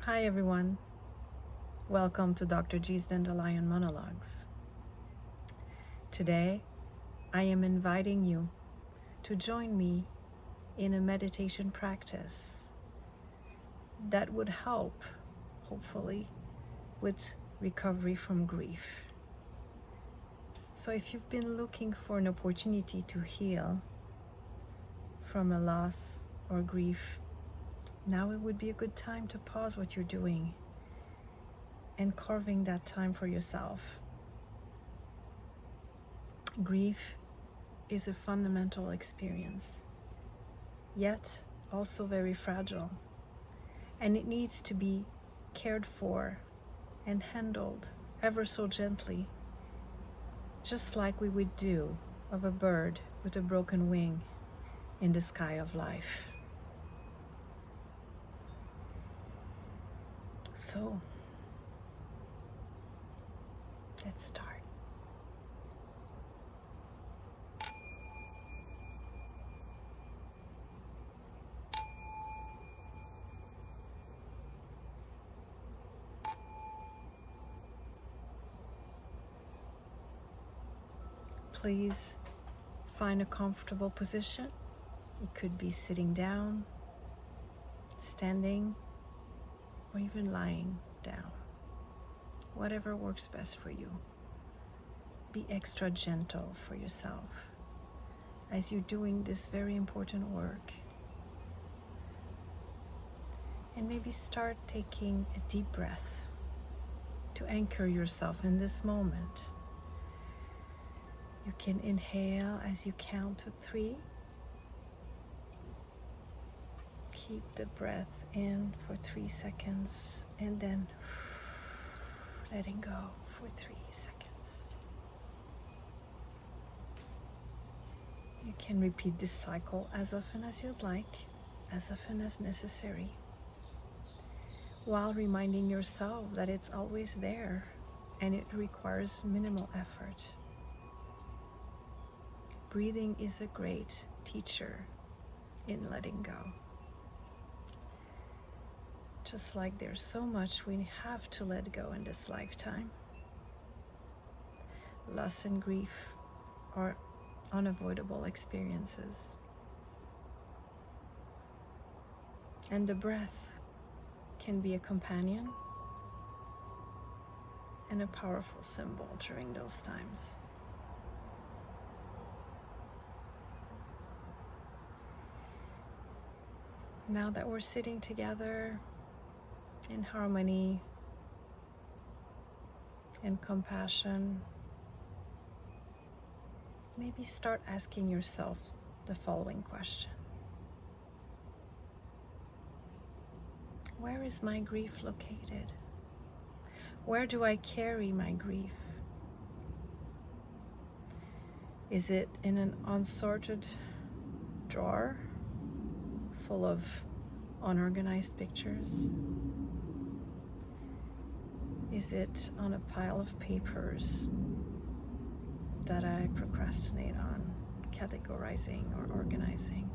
Hi everyone, welcome to Dr. G's Dandelion Monologues. Today, I am inviting you to join me in a meditation practice that would help, hopefully, with recovery from grief. So if you've been looking for an opportunity to heal from a loss or grief, now it would be a good time to pause what you're doing and carving that time for yourself. Grief is a fundamental experience, yet also very fragile, and it needs to be cared for and handled ever so gently, just like we would do of a bird with a broken wing in the sky of life. So, let's start. Please find a comfortable position. It could be sitting down, standing, or even lying down. Whatever works best for you. Be extra gentle for yourself as you're doing this very important work. And maybe start taking a deep breath to anchor yourself in this moment. You can inhale as you count to 3. Keep the breath in for 3 seconds and then letting go for 3 seconds. You can repeat this cycle as often as you'd like, as often as necessary, while reminding yourself that it's always there and it requires minimal effort. Breathing is a great teacher in letting go. Just like there's so much we have to let go in this lifetime. Loss and grief are unavoidable experiences. And the breath can be a companion and a powerful symbol during those times. Now that we're sitting together in harmony and compassion, maybe start asking yourself the following question. Where is my grief located? Where do I carry my grief? Is it in an unsorted drawer full of unorganized pictures? Is it on a pile of papers that I procrastinate on categorizing or organizing?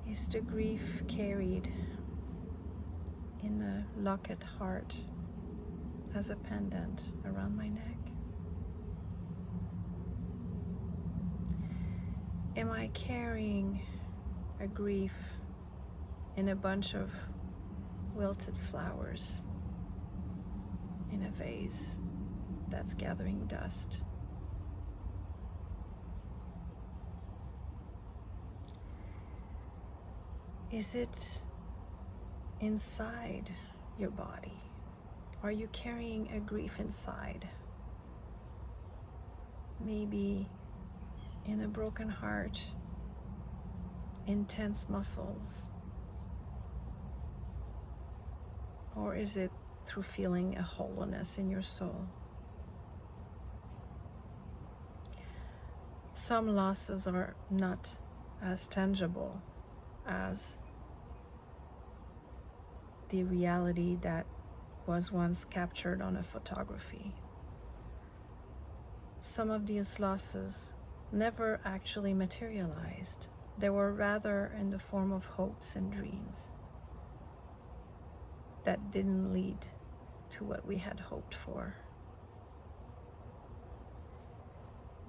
Is the grief carried in a locket heart as a pendant around my neck? Am I carrying a grief in a bunch of wilted flowers in a vase that's gathering dust? Is it inside your body? Are you carrying a grief inside? Maybe in a broken heart, intense muscles? Or is it through feeling a hollowness in your soul? Some losses are not as tangible as the reality that was once captured on a photography. Some of these losses never actually materialized. They were rather in the form of hopes and dreams that didn't lead to what we had hoped for.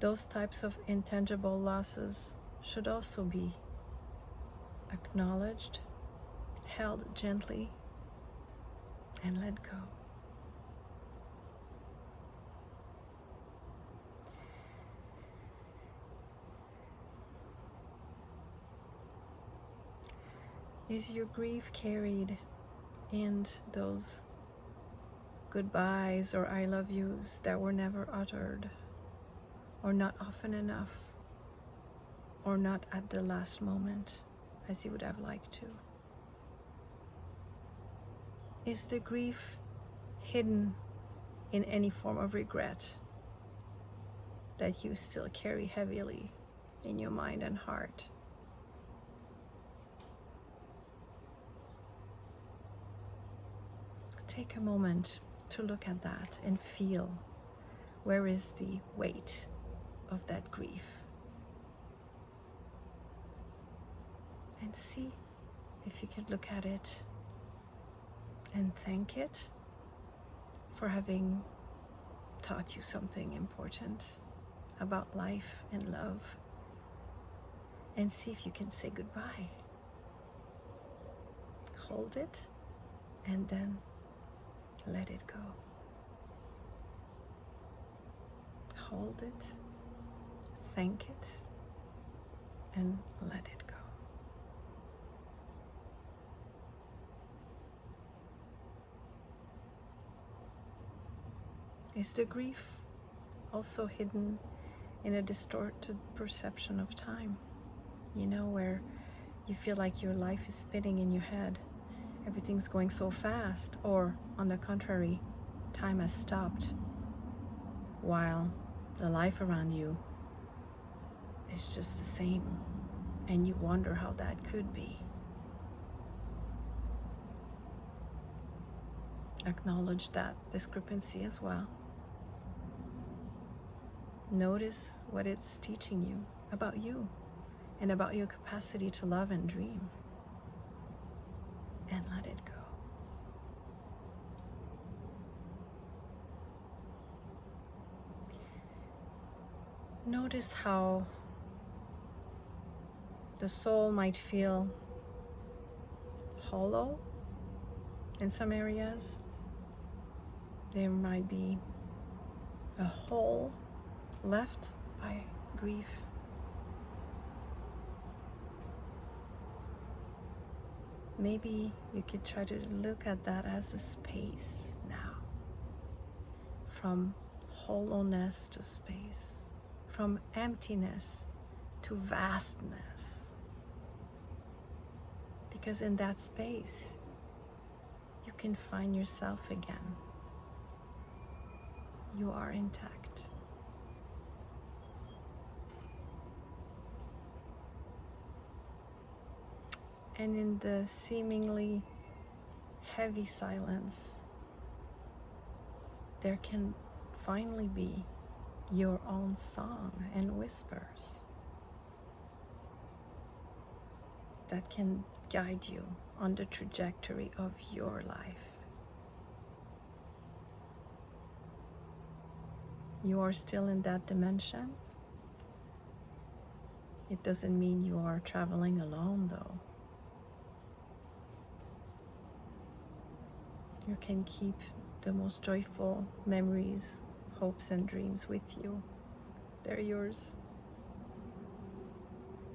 Those types of intangible losses should also be acknowledged, held gently, and let go. Is your grief carried in those goodbyes or I love yous that were never uttered, or not often enough, or not at the last moment as you would have liked to? Is the grief hidden in any form of regret that you still carry heavily in your mind and heart? Take a moment to look at that and feel, where is the weight of that grief? And see if you could look at it and thank it for having taught you something important about life and love, and see if you can say goodbye. Hold it and then let it go. Hold it, thank it, and let it go. Is the grief also hidden in a distorted perception of time? You know, where you feel like your life is spinning in your head. Everything's going so fast, or on the contrary, time has stopped while the life around you is just the same, and you wonder how that could be. Acknowledge that discrepancy as well. Notice what it's teaching you about you and about your capacity to love and dream, and let it go. Notice how the soul might feel hollow in some areas. There might be a hole left by grief. Maybe you could try to look at that as a space now, from hollowness to space, from emptiness to vastness. Because in that space, you can find yourself again. You are intact. And in the seemingly heavy silence, there can finally be your own song and whispers that can guide you on the trajectory of your life. You are still in that dimension. It doesn't mean you are traveling alone, though. You can keep the most joyful memories, hopes, and dreams with you. They're yours.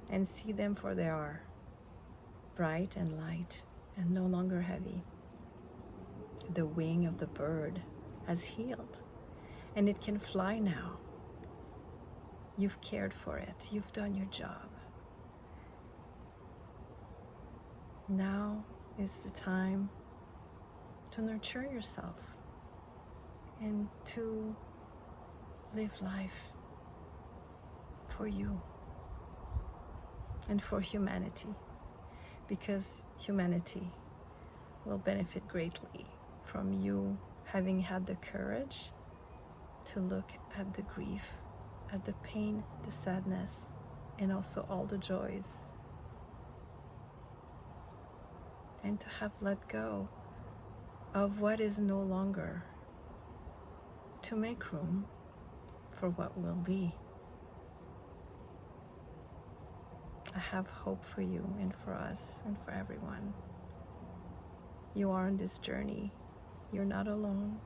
And see them for they are, bright and light and no longer heavy. The wing of the bird has healed, and it can fly now. You've cared for it. You've done your job. Now is the time to nurture yourself and to live life for you and for humanity, because humanity will benefit greatly from you having had the courage to look at the grief, at the pain, the sadness, and also all the joys and to have let go of what is no longer, to make room for what will be. I have hope for you and for us and for everyone. You are on this journey. You're not alone.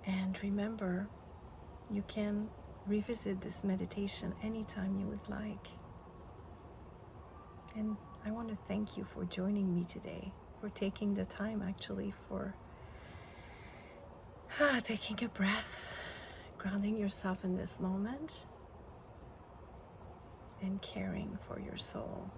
And remember, you can revisit this meditation anytime you would like. And I want to thank you for joining me today, for taking the time actually for taking a breath, grounding yourself in this moment, and caring for your soul.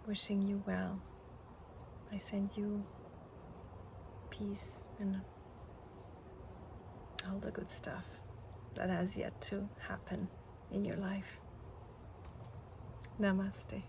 Wishing you well. I send you peace and all the good stuff that has yet to happen in your life. Namaste.